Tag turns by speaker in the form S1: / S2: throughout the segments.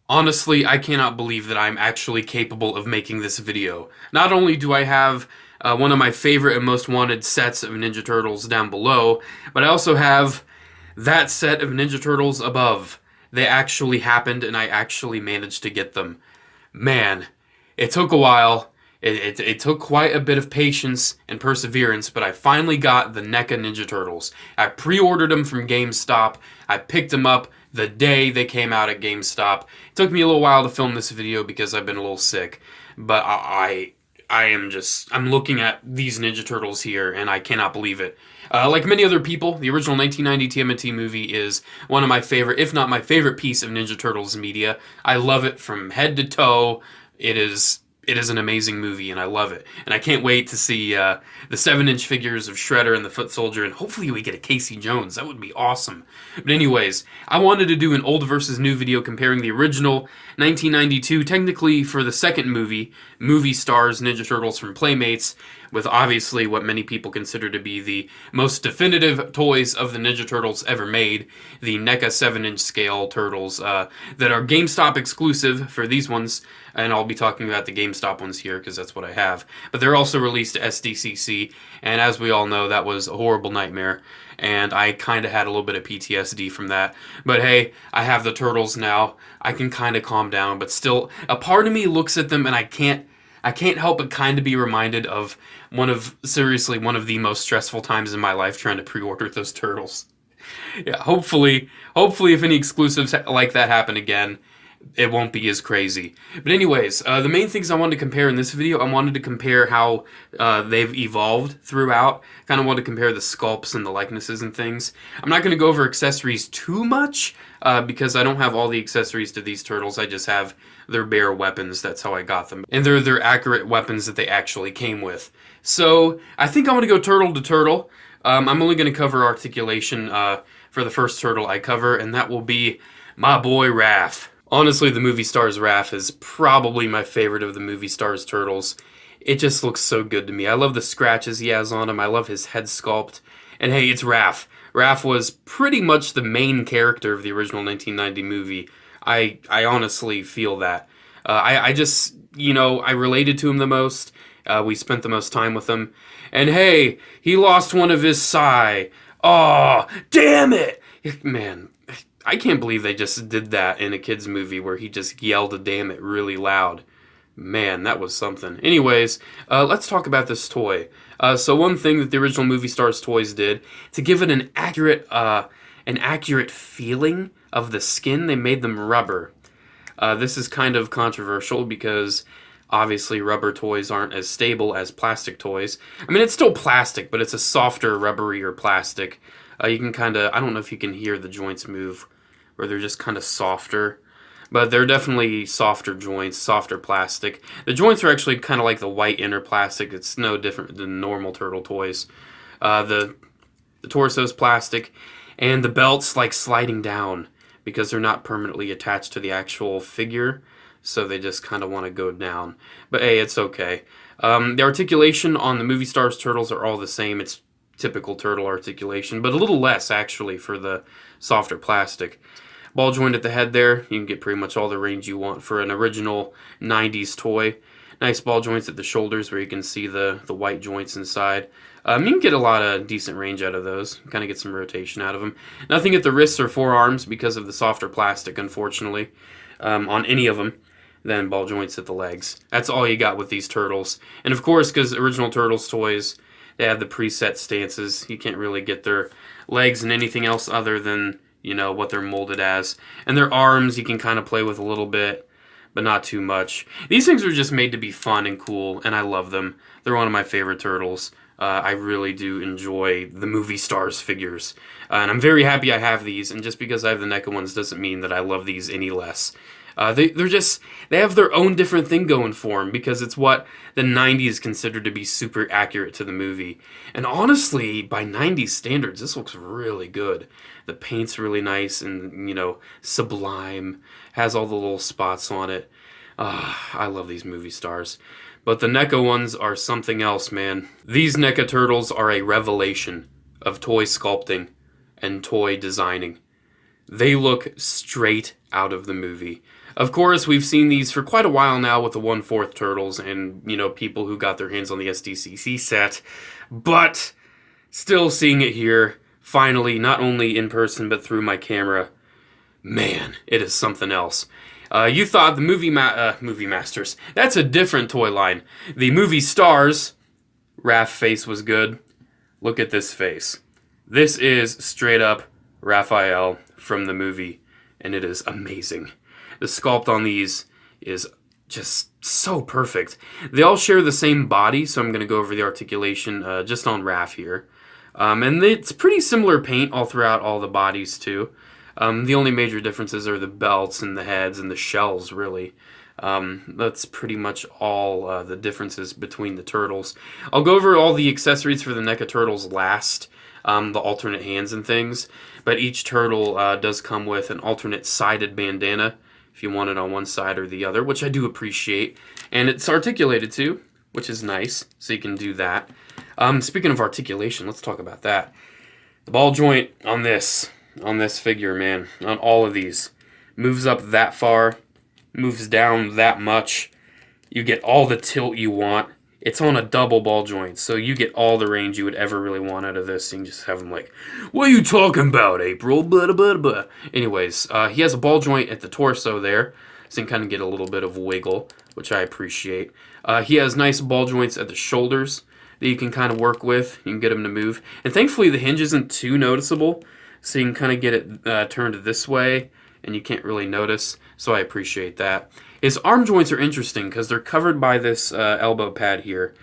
S1: Honestly, I cannot believe that I'm actually capable of making this video. Not only do I have one of my favorite and most wanted sets of Ninja Turtles down below, but I also have that set of Ninja Turtles above. They actually happened and I actually managed to get them. Man, it took a while. It took quite a bit of patience and perseverance, but I finally got the NECA Ninja Turtles. I pre-ordered them from GameStop. I picked them up the day they came out at GameStop. It took me a little while to film this video because I've been a little sick, but I'm looking at these Ninja Turtles here and I cannot believe it. Like many other people, the original 1990 TMNT movie is one of my favorite, if not my favorite piece of Ninja Turtles media. I love it from head to toe. It is an amazing movie, and I love it. And I can't wait to see the 7-inch figures of Shredder and the Foot Soldier, and hopefully we get a Casey Jones. That would be awesome. But anyways, I wanted to do an old versus new video comparing the original 1992, technically for the second movie, Movie Stars Ninja Turtles from Playmates, with obviously what many people consider to be the most definitive toys of the Ninja Turtles ever made, the NECA 7-inch scale Turtles that are GameStop exclusive for these ones, and I'll be talking about the GameStop ones here because that's what I have. But they're also released to SDCC, and as we all know, that was a horrible nightmare, and I kind of had a little bit of PTSD from that. But hey, I have the Turtles now. I can kind of calm down, but still, a part of me looks at them and I can't help but kind of be reminded of one of the most stressful times in my life trying to pre-order those Turtles. Yeah, hopefully if any exclusives like that happen again, it won't be as crazy. But anyways, the main things I wanted to compare in this video, I wanted to compare how they've evolved throughout. Kind of wanted to compare the sculpts and the likenesses and things. I'm not going to go over accessories too much because I don't have all the accessories to these turtles. I just have their bare weapons. That's how I got them. And they're their accurate weapons that they actually came with. So I think I'm going to go turtle to turtle. I'm only going to cover articulation for the first turtle I cover, and that will be my boy Raph. Honestly, the Movie Stars Raph is probably my favorite of the Movie Stars Turtles. It just looks so good to me. I love the scratches he has on him. I love his head sculpt. And hey, it's Raph. Raph was pretty much the main character of the original 1990 movie. I honestly feel that. I just, I related to him the most. We spent the most time with him. And hey, he lost one of his sai. Oh, damn it! Man, I can't believe they just did that in a kid's movie where he just yelled a damn it really loud. Man, that was something. Anyways, let's talk about this toy. So one thing that the original Movie Stars toys did, to give it an accurate feeling of the skin, they made them rubber. This is kind of controversial because obviously rubber toys aren't as stable as plastic toys. I mean, it's still plastic, but it's a softer, rubberier plastic. You can kind of, I don't know if you can hear the joints move, where they're just kind of softer. But they're definitely softer joints, softer plastic. The joints are actually kind of like the white inner plastic. It's no different than normal turtle toys. The torso's plastic, and the belt's like sliding down because they're not permanently attached to the actual figure, so they just kind of want to go down. But hey, it's okay. The articulation on the Movie Stars Turtles are all the same. It's typical turtle articulation, but a little less actually for the softer plastic. Ball joint at the head there, you can get pretty much all the range you want for an original 90s toy. Nice ball joints at the shoulders where you can see the white joints inside. You can get a lot of decent range out of those, kind of get some rotation out of them. Nothing at the wrists or forearms because of the softer plastic, unfortunately, on any of them. Then ball joints at the legs. That's all you got with these turtles. And of course, because original Turtles toys, they have the preset stances. You can't really get their legs and anything else other than, what they're molded as. And their arms you can kind of play with a little bit, but not too much. These things are just made to be fun and cool, and I love them. They're one of my favorite turtles. I really do enjoy the Movie Stars figures. And I'm very happy I have these, and just because I have the NECA ones doesn't mean that I love these any less. They have their own different thing going for them because it's what the 90s considered to be super accurate to the movie. And honestly, by 90s standards, this looks really good. The paint's really nice and, sublime. Has all the little spots on it. I love these Movie Stars. But the NECA ones are something else, man. These NECA Turtles are a revelation of toy sculpting and toy designing. They look straight out of the movie. Of course, we've seen these for quite a while now with the 1/4 turtles and, people who got their hands on the SDCC set. But still seeing it here, finally, not only in person but through my camera, man, it is something else. You thought the Movie Masters, that's a different toy line. The Movie Stars, Raph face was good. Look at this face. This is straight up Raphael from the movie, and it is amazing. The sculpt on these is just so perfect. They all share the same body, so I'm going to go over the articulation just on Raph here. And it's pretty similar paint all throughout all the bodies too. The only major differences are the belts and the heads and the shells, really. That's pretty much all the differences between the turtles. I'll go over all the accessories for the NECA turtles last, the alternate hands and things. But each turtle does come with an alternate sided bandana, if you want it on one side or the other, which I do appreciate. And it's articulated too, which is nice, so you can do that. Speaking of articulation, let's talk about that. The ball joint on this figure, man, on all of these, moves up that far, moves down that much. You get all the tilt you want. It's on a double ball joint, so you get all the range you would ever really want out of this. You can just have them like, what are you talking about, April? Blah, blah, blah. Anyways, he has a ball joint at the torso there, so you can kind of get a little bit of wiggle, which I appreciate. He has nice ball joints at the shoulders that you can kind of work with. You can get him to move. And thankfully, the hinge isn't too noticeable, so you can kind of get it turned this way, and you can't really notice, so I appreciate that. His arm joints are interesting because they're covered by this elbow pad here.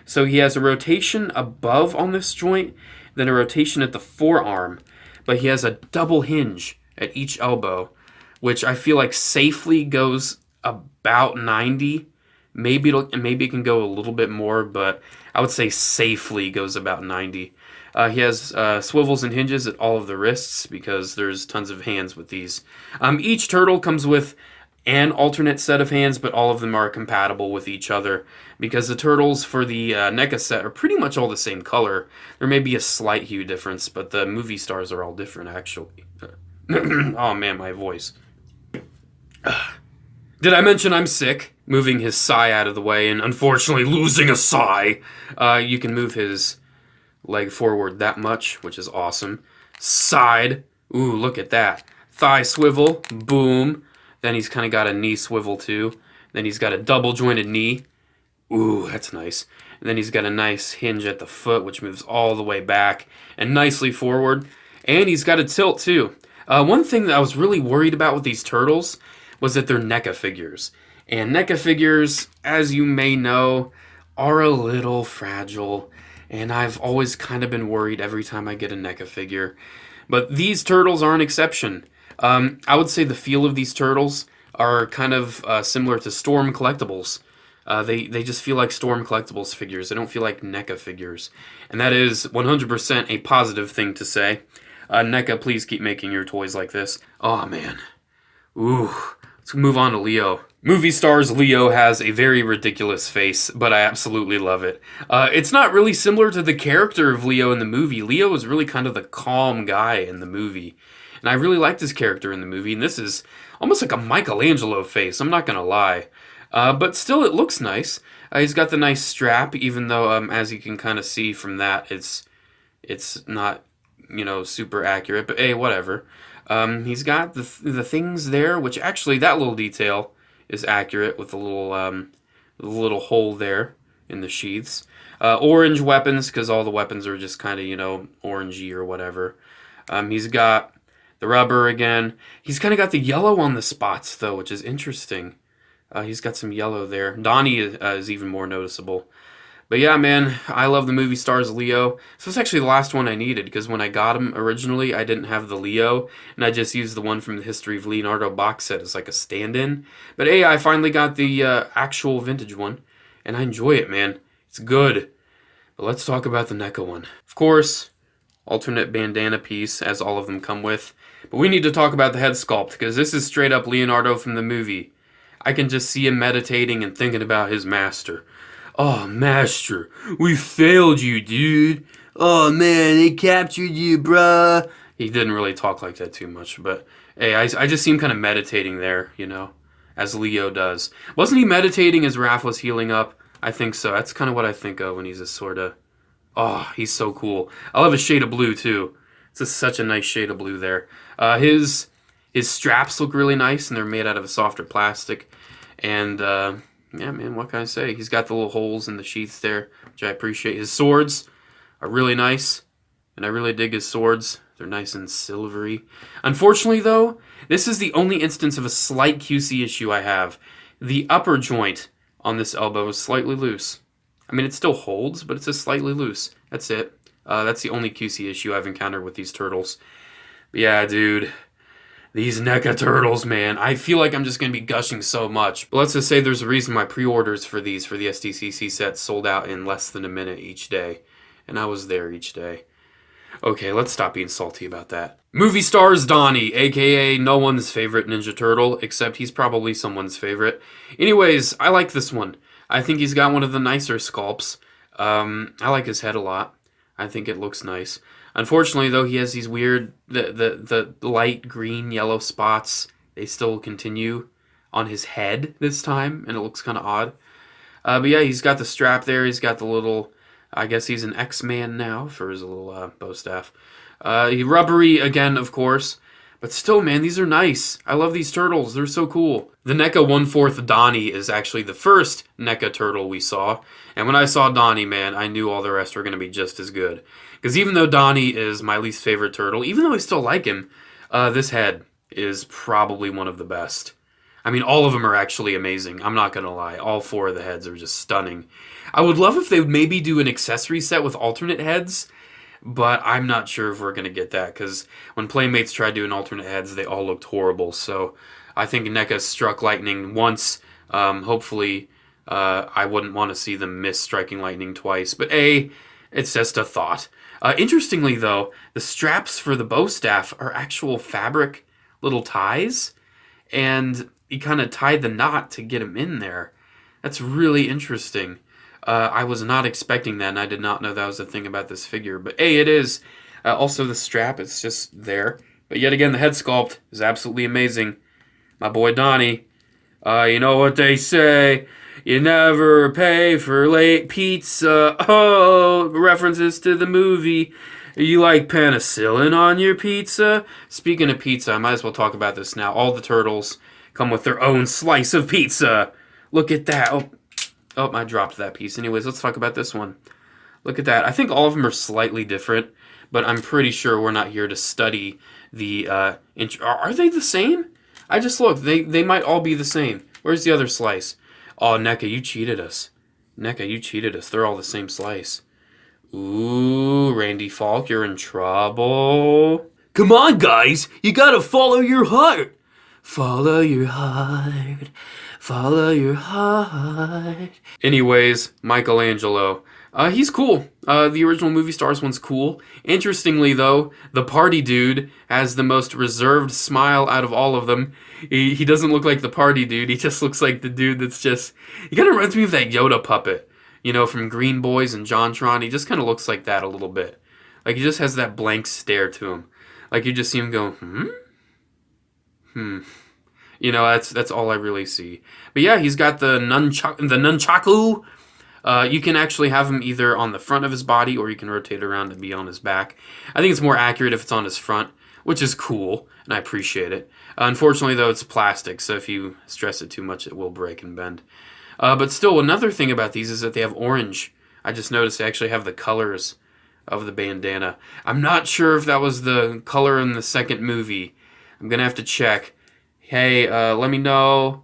S1: So he has a rotation above on this joint, then a rotation at the forearm, but he has a double hinge at each elbow, which I feel like safely goes about 90. Maybe it can go a little bit more, but I would say safely goes about 90. He has swivels and hinges at all of the wrists because there's tons of hands with these. Each turtle comes with an alternate set of hands, but all of them are compatible with each other because the turtles for the NECA set are pretty much all the same color. There may be a slight hue difference, but the movie stars are all different, actually. Oh man, my voice. Did I mention I'm sick? Moving his sigh out of the way and unfortunately losing a sigh. You can move his leg forward that much, which is awesome. Side. Ooh, look at that. Thigh swivel. Boom. Then he's kind of got a knee swivel too. Then he's got a double jointed knee. Ooh, that's nice. And then he's got a nice hinge at the foot, which moves all the way back and nicely forward. And he's got a tilt too. One thing that I was really worried about with these turtles was that they're NECA figures. And NECA figures, as you may know, are a little fragile. And I've always kind of been worried every time I get a NECA figure. But these turtles are an exception. I would say the feel of these turtles are kind of similar to Storm Collectibles. They just feel like Storm Collectibles figures. They don't feel like NECA figures. And that is 100% a positive thing to say. NECA, please keep making your toys like this. Oh, man. Ooh. Let's move on to Leo. Movie Stars Leo has a very ridiculous face, but I absolutely love it. It's not really similar to the character of Leo in the movie. Leo is really kind of the calm guy in the movie. And I really liked his character in the movie, and this is almost like a Michelangelo face, I'm not going to lie. But still, it looks nice. He's got the nice strap, even though, as you can kind of see from that, it's not, super accurate. But hey, whatever. He's got the things there, which actually, that little detail is accurate with the little hole there in the sheaths. Orange weapons, because all the weapons are just kind of, orangey or whatever. He's got the rubber again. He's kind of got the yellow on the spots, though, which is interesting. He's got some yellow there. Donnie is even more noticeable. But yeah, man, I love the Movie Stars Leo. So it's actually the last one I needed, because when I got him originally, I didn't have the Leo, and I just used the one from the History of Leonardo box set as like a stand-in. But hey, I finally got the actual vintage one, and I enjoy it, man. It's good. But let's talk about the NECA one. Of course, alternate bandana piece, as all of them come with. But we need to talk about the head sculpt, because this is straight up Leonardo from the movie. I can just see him meditating and thinking about his master. Oh, master, we failed you, dude. Oh, man, they captured you, bruh. He didn't really talk like that too much, but hey, I just see him kind of meditating there, as Leo does. Wasn't he meditating as Raph was healing up? I think so. That's kind of what I think of when he's a sort of... Oh, he's so cool. I love his shade of blue, too. It's just such a nice shade of blue there. His straps look really nice, and they're made out of a softer plastic. And, yeah, man, what can I say? He's got the little holes in the sheaths there, which I appreciate. His swords are really nice, and I really dig his swords. They're nice and silvery. Unfortunately, though, this is the only instance of a slight QC issue I have. The upper joint on this elbow is slightly loose. I mean, it still holds, but it's just slightly loose. That's it. That's the only QC issue I've encountered with these turtles. But yeah, dude, these NECA turtles, man. I feel like I'm just going to be gushing so much. But let's just say there's a reason my pre-orders for these, for the SDCC sets, sold out in less than a minute each day. And I was there each day. Okay, let's stop being salty about that. Movie stars Donnie, aka no one's favorite Ninja Turtle, except he's probably someone's favorite. Anyways, I like this one. I think he's got one of the nicer sculpts. I like his head a lot. I think it looks nice. Unfortunately, though, he has these weird, the light green, yellow spots. They still continue on his head this time, and it looks kind of odd. But yeah, he's got the strap there. He's got the little... I guess he's an X-Man now for his little bow staff. He rubbery again, of course. But still, man, these are nice. I love these turtles. They're so cool. The NECA 1/4 Donnie is actually the first NECA turtle we saw. And when I saw Donnie, man, I knew all the rest were going to be just as good. Because even though Donnie is my least favorite turtle, even though I still like him, this head is probably one of the best. I mean, all of them are actually amazing. I'm not going to lie. All 4 of the heads are just stunning. I would love if they would maybe do an accessory set with alternate heads, but I'm not sure if we're going to get that, because when Playmates tried doing alternate heads, they all looked horrible. So I think NECA struck lightning once. Hopefully, I wouldn't want to see them miss striking lightning twice. But it's just a thought. Interestingly, though, the straps for the bow staff are actual fabric little ties, and he kind of tied the knot to get him in there. That's really interesting. I was not expecting that, and I did not know that was a thing about this figure. But it is. Also, the strap, it's just there. But yet again, the head sculpt is absolutely amazing. My boy Donnie. You know what they say. You never pay for late pizza. Oh, references to the movie. You like penicillin on your pizza? Speaking of pizza, I might as well talk about this now. All the turtles come with their own slice of pizza. Look at that. Oh, I dropped that piece. Anyways, let's talk about this one. Look at that. I think all of them are slightly different, but I'm pretty sure we're not here to study the... Are they the same? I just looked. They might all be the same. Where's the other slice? Oh, NECA, you cheated us. NECA, you cheated us. They're all the same slice. Ooh, Randy Falk, you're in trouble. Come on, guys. You gotta follow your heart. Follow your heart. Follow your heart. Anyways, Michelangelo. He's cool. The original Movie Stars one's cool. Interestingly, though, the party dude has the most reserved smile out of all of them. He doesn't look like the party dude. He just looks like the dude that's just... He kind of reminds me of that Yoda puppet, you know, from Green Boys and JonTron. He just kind of looks like that a little bit. Like, he just has that blank stare to him. Like, you just see him go, You know, that's all I really see. But yeah, he's got the nunchaku. You can actually have him either on the front of his body, or you can rotate around and be on his back. I think it's more accurate if it's on his front, which is cool, and I appreciate it. Unfortunately, though, it's plastic, so if you stress it too much, it will break and bend. But still, another thing about these is that they have orange. I just noticed they actually have the colors of the bandana. I'm not sure if that was the color in the second movie. I'm going to have to check. Hey, let me know.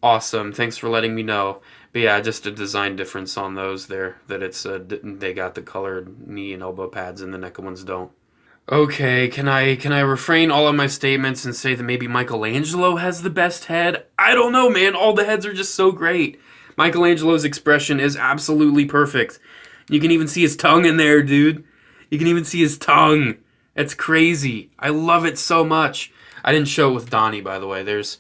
S1: Awesome. Thanks for letting me know. But yeah, just a design difference on those there. That it's they got the colored knee and elbow pads and the NECA ones don't. Okay, can I refrain all of my statements and say that maybe Michelangelo has the best head? I don't know, man. All the heads are just so great. Michelangelo's expression is absolutely perfect. You can even see his tongue in there, dude. You can even see his tongue. It's crazy. I love it so much. I didn't show it with Donnie, by the way. There's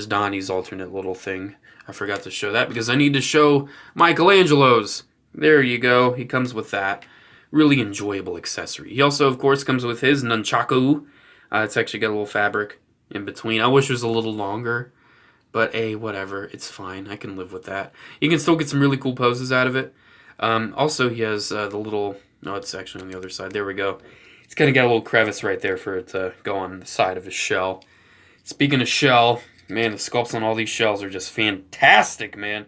S1: Donnie's alternate little thing. I forgot to show that because I need to show Michelangelo's. There you go. He comes with that. Really enjoyable accessory. He also, of course, comes with his nunchaku. It's actually got a little fabric in between. I wish it was a little longer, But whatever, it's fine. I can live with that. You can still get some really cool poses out of it. Also, he has the little... No, it's actually on the other side. There we go. It's going to get a little crevice right there for it to go on the side of his shell. Speaking of shell, man, the sculpts on all these shells are just fantastic, man.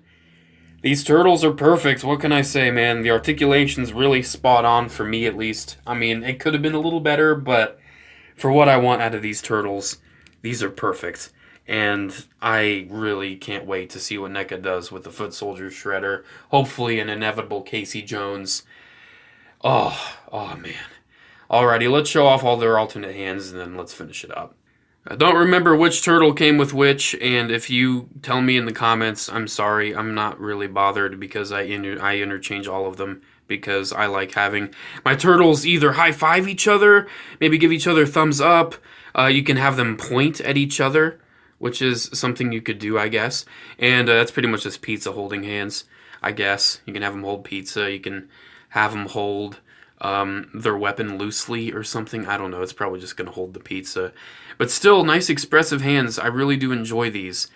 S1: These turtles are perfect. What can I say, man? The articulation's really spot on for me, at least. I mean, it could have been a little better, but for what I want out of these turtles, these are perfect. And I really can't wait to see what NECA does with the Foot Soldier Shredder. Hopefully an inevitable Casey Jones. Oh man. Alrighty, let's show off all their alternate hands, and then let's finish it up. I don't remember which turtle came with which, and if you tell me in the comments, I'm sorry. I'm not really bothered because I interchange all of them because I like having my turtles either high-five each other, maybe give each other thumbs up. You can have them point at each other, which is something you could do, I guess. And that's pretty much just pizza holding hands, I guess. You can have them hold pizza. You can have them hold their weapon loosely or something. I don't know. It's probably just going to hold the pizza. But still, nice expressive hands. I really do enjoy these.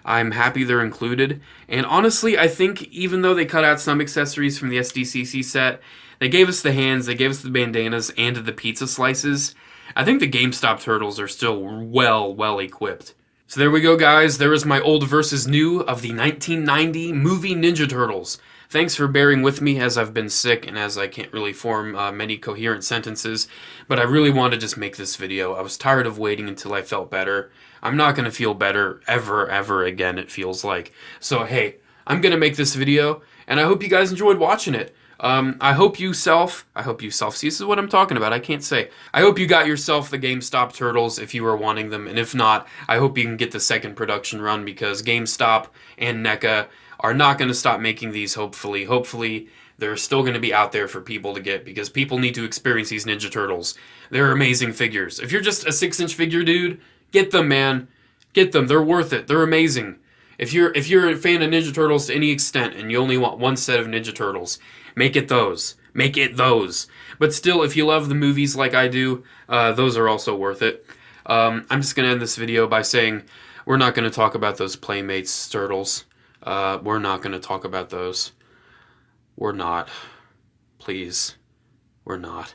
S1: I'm happy they're included. And honestly, I think even though they cut out some accessories from the SDCC set, they gave us the hands, they gave us the bandanas, and the pizza slices. I think the GameStop turtles are still well equipped. So there we go, guys. There is my old versus new of the 1990 movie Ninja Turtles. Thanks for bearing with me as I've been sick and as I can't really form many coherent sentences, but I really wanted to just make this video. I was tired of waiting until I felt better. I'm not going to feel better ever again, it feels like. So hey, I'm going to make this video, and I hope you guys enjoyed watching it. I hope you see, this is what I'm talking about, I can't say. I hope you got yourself the GameStop turtles if you were wanting them, and if not, I hope you can get the second production run because GameStop and NECA are not going to stop making these, hopefully. Hopefully, they're still going to be out there for people to get because people need to experience these Ninja Turtles. They're amazing figures. If you're just a 6-inch figure dude, get them, man. Get them. They're worth it. They're amazing. If you're a fan of Ninja Turtles to any extent and you only want one set of Ninja Turtles, make it those. Make it those. But still, if you love the movies like I do, those are also worth it. I'm just going to end this video by saying we're not going to talk about those Playmates turtles. We're not going to talk about those. We're not. Please. We're not.